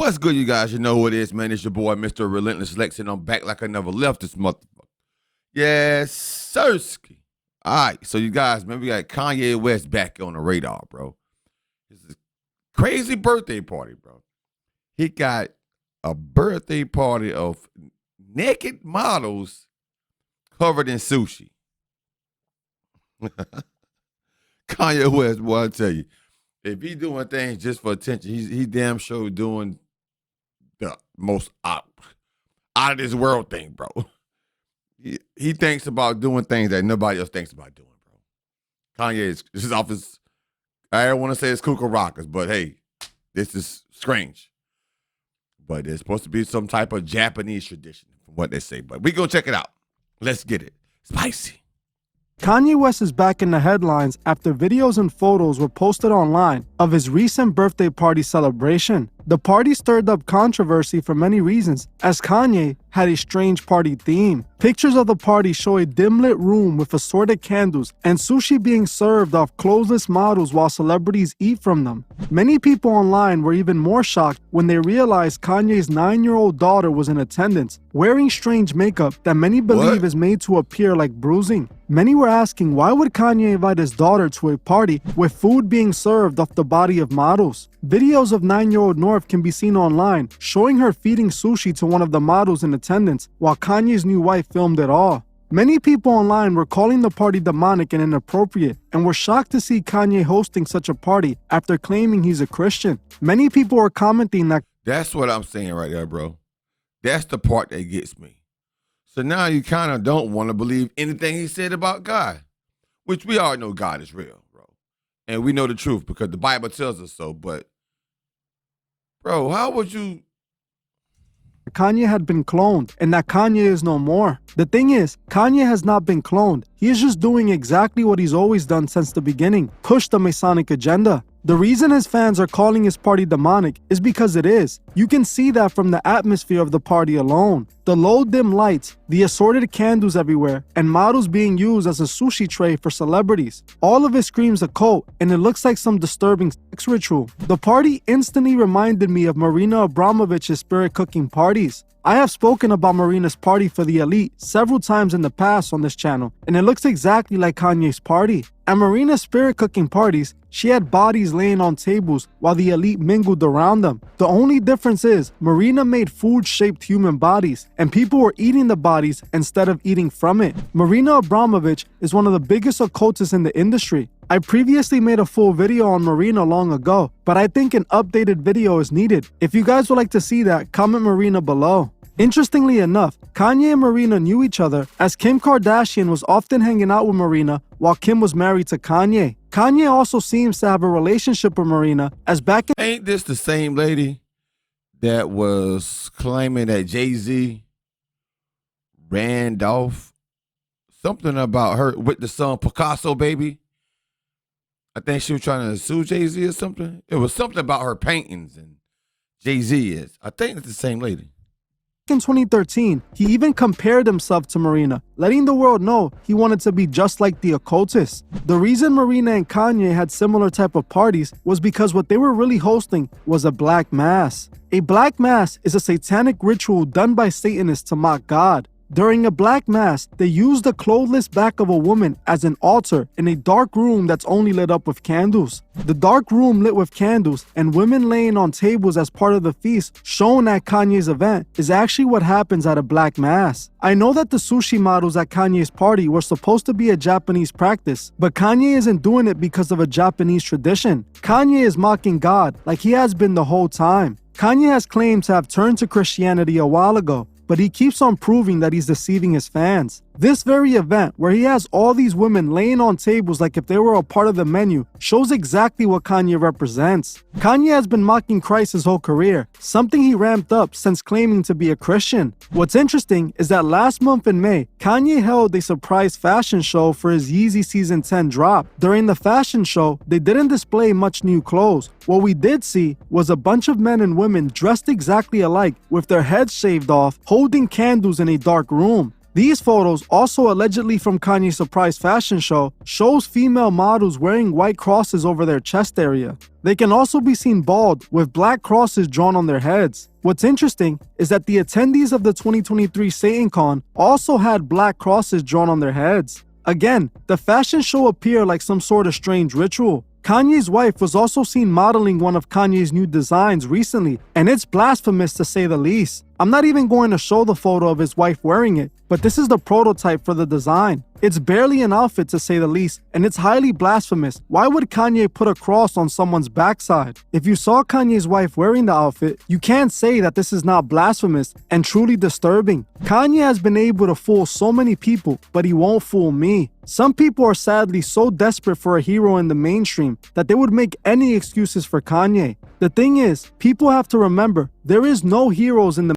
What's good, you guys? You know who it is, man. It's your boy, Mr. Relentless Lex, and I'm back like I never left this motherfucker. Yes, sirski. All right, so you guys, man, we got Kanye West back on the radar, bro. This is a crazy birthday party, bro. He got a birthday party of naked models covered in sushi. Kanye West, boy, I tell you, if he doing things just for attention, he damn sure doing the most out of this world thing, bro. He thinks about doing things that nobody else thinks about doing, bro. Kanye is off his, I don't want to say it's cuckoo rockers, but hey, this is strange. But there's supposed to be some type of Japanese tradition from what they say. But we gonna check it out. Let's get it. Spicy. Kanye West is back in the headlines after videos and photos were posted online of his recent birthday party celebration. The party stirred up controversy for many reasons, as Kanye had a strange party theme. Pictures of the party show a dim-lit room with assorted candles and sushi being served off clothesless models while celebrities eat from them. Many people online were even more shocked when they realized Kanye's 9-year-old daughter was in attendance, wearing strange makeup that many believe is made to appear like bruising. Many were asking, why would Kanye invite his daughter to a party with food being served off the body of models? Videos of 9-year-old North can be seen online, showing her feeding sushi to one of the models in attendance, while Kanye's new wife filmed it all. Many people online were calling the party demonic and inappropriate, and were shocked to see Kanye hosting such a party after claiming he's a Christian. Many people were commenting that, that's what I'm saying right there, bro. That's the part that gets me. So now you kind of don't want to believe anything he said about God, which we all know God is real, bro. And we know the truth because the Bible tells us so. But, bro, how would you? Kanye had been cloned and that Kanye is no more. The thing is, Kanye has not been cloned. He is just doing exactly what he's always done since the beginning, push the Masonic agenda. The reason his fans are calling his party demonic is because it is. You can see that from the atmosphere of the party alone. The low dim lights, the assorted candles everywhere, and models being used as a sushi tray for celebrities. All of it screams occult, and it looks like some disturbing sex ritual. The party instantly reminded me of Marina Abramovich's spirit cooking parties. I have spoken about Marina's party for the elite several times in the past on this channel, and it looks exactly like Kanye's party. At Marina's spirit cooking parties, she had bodies laying on tables while the elite mingled around them. The only difference is, Marina made food-shaped human bodies, and people were eating the bodies instead of eating from it. Marina Abramovich is one of the biggest occultists in the industry. I previously made a full video on Marina long ago, but I think an updated video is needed. If you guys would like to see that, comment Marina below. Interestingly enough, Kanye and Marina knew each other, as Kim Kardashian was often hanging out with Marina while Kim was married to Kanye. Kanye also seems to have a relationship with Marina, as back in— Ain't this the same lady that was claiming that Jay-Z ran off something about her with the song Picasso, baby? I think she was trying to sue Jay-Z or something. It was something about her paintings and Jay-Z is. I think it's the same lady. In 2013, he even compared himself to Marina, letting the world know he wanted to be just like the occultists. The reason Marina and Kanye had similar type of parties was because what they were really hosting was a black mass. A black mass is a satanic ritual done by Satanists to mock God. During a black mass, they used the clothless back of a woman as an altar in a dark room that's only lit up with candles. The dark room lit with candles and women laying on tables as part of the feast shown at Kanye's event is actually what happens at a black mass. I know that the sushi models at Kanye's party were supposed to be a Japanese practice, but Kanye isn't doing it because of a Japanese tradition. Kanye is mocking God like he has been the whole time. Kanye has claimed to have turned to Christianity a while ago, but he keeps on proving that he's deceiving his fans. This very event, where he has all these women laying on tables like if they were a part of the menu, shows exactly what Kanye represents. Kanye has been mocking Christ his whole career, something he ramped up since claiming to be a Christian. What's interesting is that last month in May, Kanye held a surprise fashion show for his Yeezy Season 10 drop. During the fashion show, they didn't display much new clothes. What we did see was a bunch of men and women dressed exactly alike with their heads shaved off, holding candles in a dark room. These photos, also allegedly from Kanye's surprise fashion show, shows female models wearing white crosses over their chest area. They can also be seen bald with black crosses drawn on their heads. What's interesting is that the attendees of the 2023 SatanCon also had black crosses drawn on their heads. Again, the fashion show appeared like some sort of strange ritual. Kanye's wife was also seen modeling one of Kanye's new designs recently, and it's blasphemous to say the least. I'm not even going to show the photo of his wife wearing it, but this is the prototype for the design. It's barely an outfit to say the least, and it's highly blasphemous. Why would Kanye put a cross on someone's backside? If you saw Kanye's wife wearing the outfit, you can't say that this is not blasphemous and truly disturbing. Kanye has been able to fool so many people, but he won't fool me. Some people are sadly so desperate for a hero in the mainstream that they would make any excuses for Kanye. The thing is, people have to remember, there is no heroes in the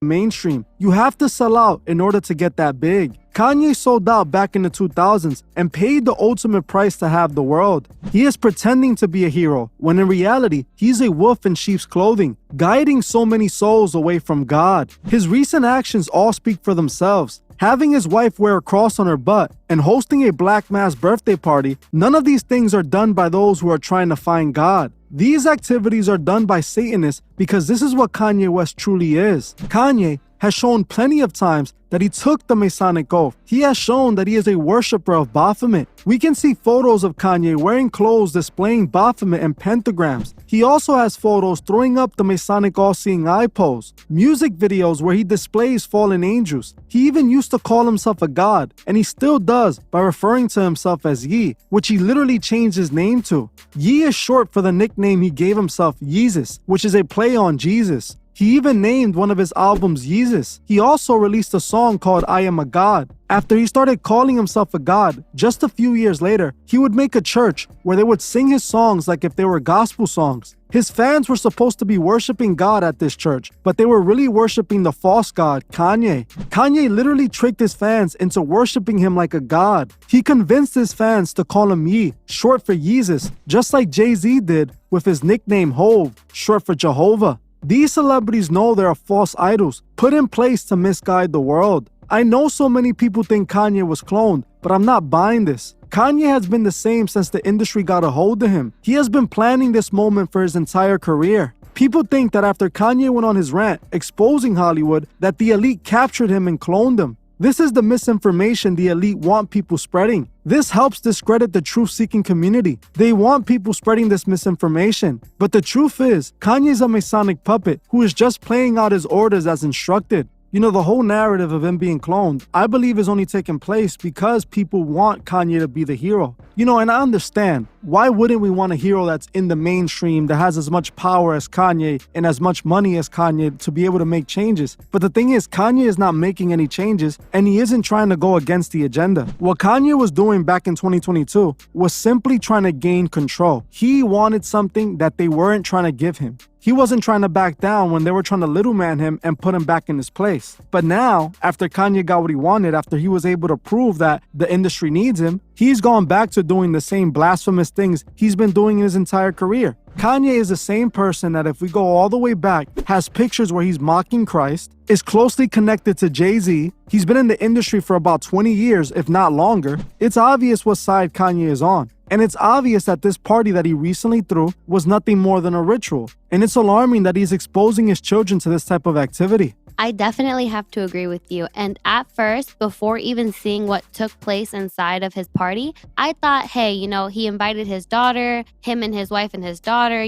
mainstream. You have to sell out in order to get that big. Kanye sold out back in the 2000s and paid the ultimate price to have the world. He is pretending to be a hero, when in reality, he's a wolf in sheep's clothing, guiding so many souls away from God. His recent actions all speak for themselves. Having his wife wear a cross on her butt and hosting a black mass birthday party, none of these things are done by those who are trying to find God. These activities are done by Satanists because this is what Kanye West truly is. Kanye has shown plenty of times that he took the Masonic oath. He has shown that he is a worshiper of Baphomet. We can see photos of Kanye wearing clothes displaying Baphomet and pentagrams. He also has photos throwing up the Masonic all-seeing eye pose, music videos where he displays fallen angels. He even used to call himself a god, and he still does by referring to himself as Yi, which he literally changed his name to. Yi is short for the nickname he gave himself, Yeezus, which is a play on Jesus. He even named one of his albums Yeezus. He also released a song called I Am a God. After he started calling himself a god, just a few years later, he would make a church where they would sing his songs like if they were gospel songs. His fans were supposed to be worshiping God at this church, but they were really worshiping the false god, Kanye. Kanye literally tricked his fans into worshiping him like a god. He convinced his fans to call him Ye, short for Jesus, just like Jay-Z did with his nickname Hov, short for Jehovah. These celebrities know there are false idols put in place to misguide the world. I know so many people think Kanye was cloned, but I'm not buying this. Kanye has been the same since the industry got a hold of him. He has been planning this moment for his entire career. People think that after Kanye went on his rant exposing Hollywood, that the elite captured him and cloned him. This is the misinformation the elite want people spreading. This helps discredit the truth-seeking community. They want people spreading this misinformation. But the truth is, Kanye's a Masonic puppet who is just playing out his orders as instructed. You know, the whole narrative of him being cloned, I believe is only taking place because people want Kanye to be the hero. You know, and I understand. Why wouldn't we want a hero that's in the mainstream, that has as much power as Kanye and as much money as Kanye to be able to make changes? But the thing is, Kanye is not making any changes and he isn't trying to go against the agenda. What Kanye was doing back in 2022 was simply trying to gain control. He wanted something that they weren't trying to give him. He wasn't trying to back down when they were trying to little man him and put him back in his place. But now, after Kanye got what he wanted, after he was able to prove that the industry needs him, he's gone back to doing the same blasphemous things he's been doing in his entire career. Kanye is the same person that, if we go all the way back, has pictures where he's mocking Christ, is closely connected to Jay-Z. He's been in the industry for about 20 years, if not longer. It's obvious what side Kanye is on. And it's obvious that this party that he recently threw was nothing more than a ritual. And it's alarming that he's exposing his children to this type of activity. I definitely have to agree with you. And at first, before even seeing what took place inside of his party, I thought, hey, he invited his daughter, him and his wife and his daughter,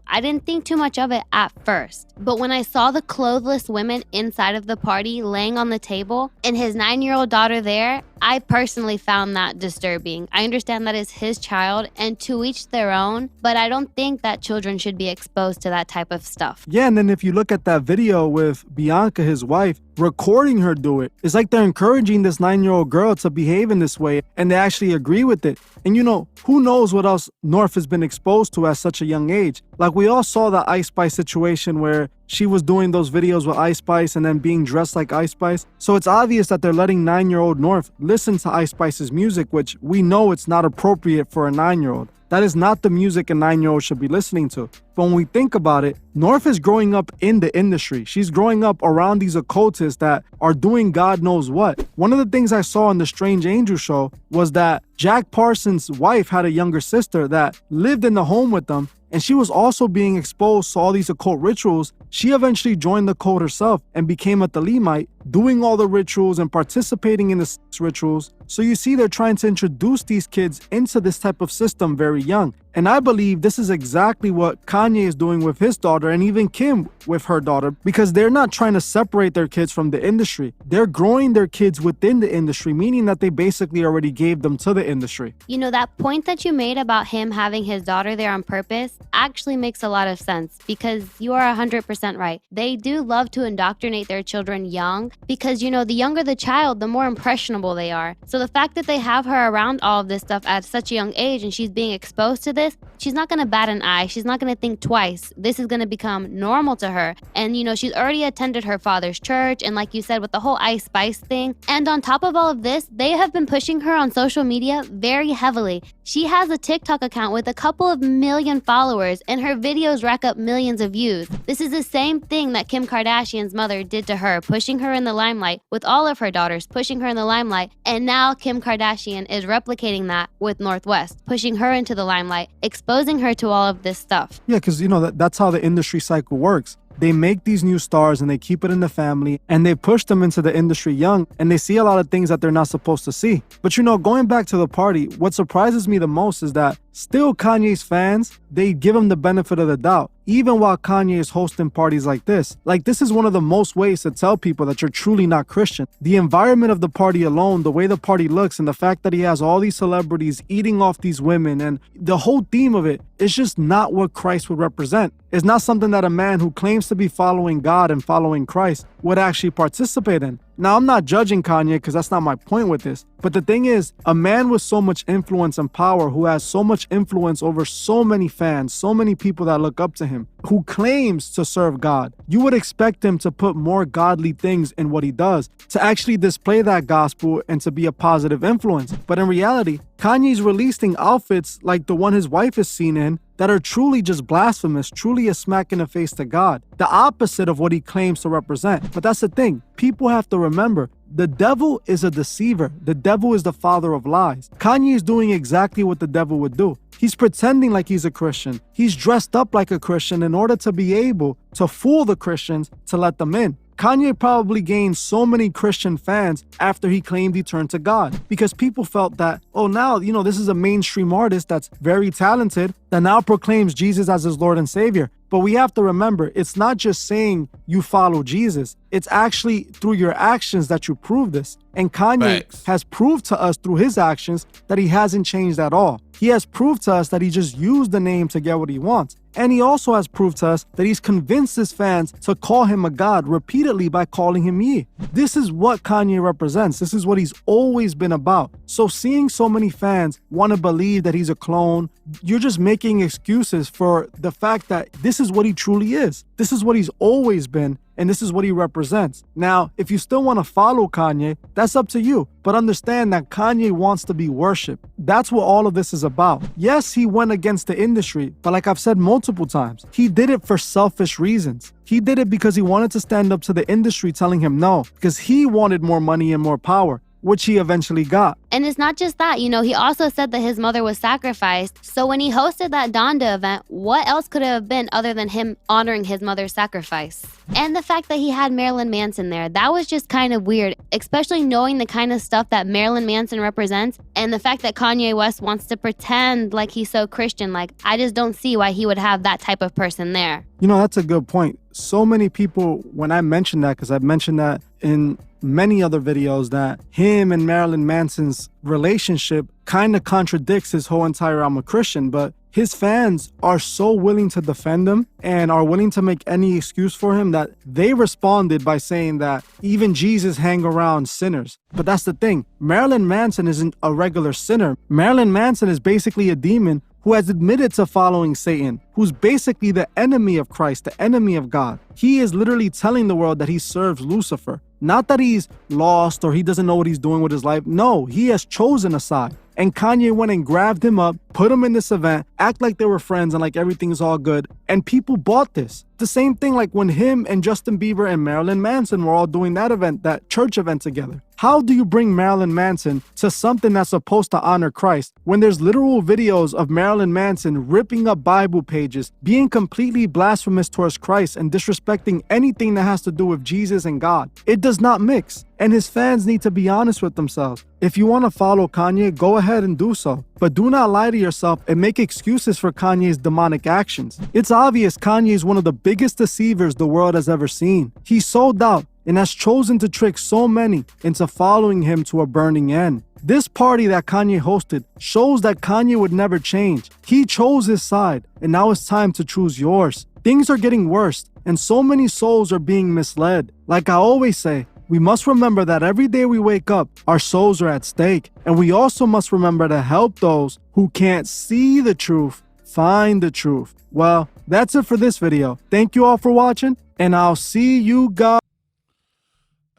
I didn't think too much of it at first. But when I saw the clothless women inside of the party laying on the table and his 9-year-old daughter there, I personally found that disturbing. I understand that is his child and to each their own, but I don't think that children should be exposed to that type of stuff. Yeah, and then if you look at that video with Bianca, his wife, recording her do it, it's like they're encouraging this 9-year-old girl to behave in this way, and they actually agree with it. And who knows what else North has been exposed to at such a young age. Like, we all saw the Ice Spice situation where she was doing those videos with Ice Spice and then being dressed like Ice Spice. So it's obvious that they're letting 9-year-old North listen to Ice Spice's music, which we know it's not appropriate for a 9-year-old. That is not the music a 9-year-old should be listening to. But when we think about it, North is growing up in the industry. She's growing up around these occultists that are doing God knows what. One of the things I saw on the Strange Angel show was that Jack Parsons' wife had a younger sister that lived in the home with them, and she was also being exposed to all these occult rituals. She eventually joined the cult herself and became a Thalemite, doing all the rituals and participating in the rituals. So you see, they're trying to introduce these kids into this type of system very young. And I believe this is exactly what Kanye is doing with his daughter, and even Kim with her daughter, because they're not trying to separate their kids from the industry. They're growing their kids within the industry, meaning that they basically already gave them to the industry. You know, that point that you made about him having his daughter there on purpose actually makes a lot of sense, because you are 100% right. They do love to indoctrinate their children young because, you know, the younger the child, the more impressionable they are. So the fact that they have her around all of this stuff at such a young age and she's being exposed to this, she's not going to bat an eye. She's not going to think twice. This is going to become normal to her. And, you know, she's already attended her father's church. And like you said, with the whole Ice Spice thing. And on top of all of this, they have been pushing her on social media very heavily. She has a TikTok account with a couple of million followers, and her videos rack up millions of views. This is the same thing that Kim Kardashian's mother did to her, pushing her in the limelight with all of her daughters, pushing her in the limelight. And now Kim Kardashian is replicating that with Northwest, pushing her into the limelight, exposing her to all of this stuff. Yeah, because, you know, that's how the industry cycle works. They make these new stars and they keep it in the family, and they push them into the industry young, and they see a lot of things that they're not supposed to see. But, you know, going back to the party, what surprises me the most is that still Kanye's fans, they give him the benefit of the doubt, even while Kanye is hosting parties like this. Like, this is one of the most ways to tell people that you're truly not Christian. The environment of the party alone, the way the party looks, and the fact that he has all these celebrities eating off these women, and the whole theme of it is just not what Christ would represent. It's not something that a man who claims to be following God and following Christ would actually participate in. Now, I'm not judging Kanye because that's not my point with this. But the thing is, a man with so much influence and power, who has so much influence over so many fans, so many people that look up to him, who claims to serve God, you would expect him to put more godly things in what he does, to actually display that gospel and to be a positive influence. But in reality, Kanye's releasing outfits like the one his wife is seen in that are truly just blasphemous, truly a smack in the face to God, the opposite of what he claims to represent. But that's the thing. People have to remember, the devil is a deceiver. The devil is the father of lies. Kanye is doing exactly what the devil would do. He's pretending like he's a Christian. He's dressed up like a Christian in order to be able to fool the Christians to let them in. Kanye probably gained so many Christian fans after he claimed he turned to God, because people felt that, oh, now, you know, this is a mainstream artist that's very talented that now proclaims Jesus as his Lord and Savior. But we have to remember, it's not just saying you follow Jesus. It's actually through your actions that you prove this. And Kanye has proved to us through his actions that he hasn't changed at all. He has proved to us that he just used the name to get what he wants. And he also has proved to us that he's convinced his fans to call him a god repeatedly by calling him Ye. This is what Kanye represents. This is what he's always been about. So seeing so many fans want to believe that he's a clone, you're just making excuses for the fact that this is what he truly is. This is what he's always been, and this is what he represents. Now, if you still want to follow Kanye, that's up to you. But understand that Kanye wants to be worshipped. That's what all of this is about. Yes, he went against the industry, but like I've said multiple times, he did it for selfish reasons. He did it because he wanted to stand up to the industry telling him no, because he wanted more money and more power, which he eventually got. And it's not just that, you know, he also said that his mother was sacrificed. So when he hosted that Donda event, what else could it have been other than him honoring his mother's sacrifice? And the fact that he had Marilyn Manson there, that was just kind of weird, especially knowing the kind of stuff that Marilyn Manson represents, and the fact that Kanye West wants to pretend like he's so Christian. Like, I just don't see why he would have that type of person there. You know, that's a good point. So many people, when I mentioned that, because I've mentioned that in many other videos, that him and Marilyn Manson's relationship kind of contradicts his whole entire I'm a Christian, but his fans are so willing to defend him and are willing to make any excuse for him that they responded by saying that even Jesus hang around sinners. But that's the thing. Marilyn Manson isn't a regular sinner. Marilyn Manson is basically a demon who has admitted to following Satan, who's basically the enemy of Christ, the enemy of God. He is literally telling the world that he serves Lucifer. Not that he's lost or he doesn't know what he's doing with his life. No, he has chosen a side. and Kanye went and grabbed him up, put him in this event, act like they were friends and like everything's all good, and people bought this. The same thing like when him and Justin Bieber and Marilyn Manson were all doing that event, that church event together. How do you bring Marilyn Manson to something that's supposed to honor Christ when there's literal videos of Marilyn Manson ripping up Bible pages, being completely blasphemous towards Christ and disrespecting anything that has to do with Jesus and God? It does not mix, and his fans need to be honest with themselves. If you want to follow Kanye, go ahead and do so, but do not lie to yourself and make excuses for Kanye's demonic actions. It's obvious Kanye is one of the biggest deceivers the world has ever seen. He's sold out and has chosen to trick so many into following him to a burning end. This party that Kanye hosted shows that Kanye would never change. He chose his side, and now it's time to choose yours. Things are getting worse, and so many souls are being misled. Like I always say, we must remember that every day we wake up, our souls are at stake. And we also must remember to help those who can't see the truth find the truth. Well, that's it for this video. Thank you all for watching, and I'll see you guys.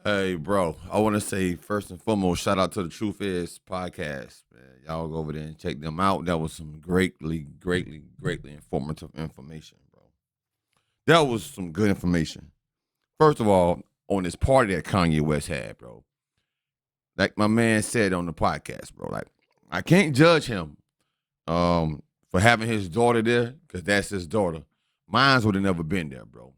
Hey, bro, I want to say first and foremost, shout out to the Truth Is podcast, man. Y'all go over there and check them out. That was some greatly informative information, bro. That was some good information. First of all, on this party that Kanye West had, bro, like my man said on the podcast, bro, like I can't judge him for having his daughter there because that's his daughter. Mine would have never been there, bro.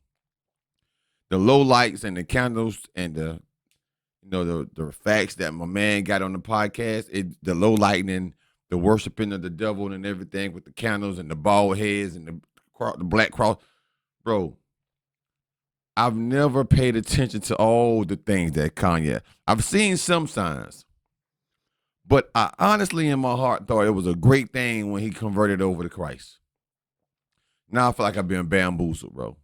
The low lights and the candles and the facts that my man got on the podcast, the low lighting, the worshiping of the devil and everything with the candles and the bald heads and the black cross, bro. I've never paid attention to all the things that Kanye. I've seen some signs, but I honestly in my heart thought it was a great thing when he converted over to Christ. Now I feel like I've been bamboozled, bro.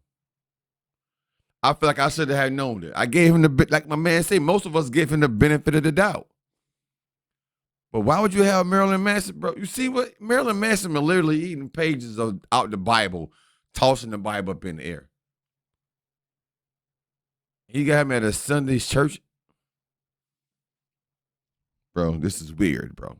I feel like I should have known it. I gave him like my man said, most of us give him the benefit of the doubt. But why would you have Marilyn Manson, bro? You see what? Marilyn Manson been literally eating pages out the Bible, tossing the Bible up in the air. He got him at a Sunday's church. Bro, this is weird, bro.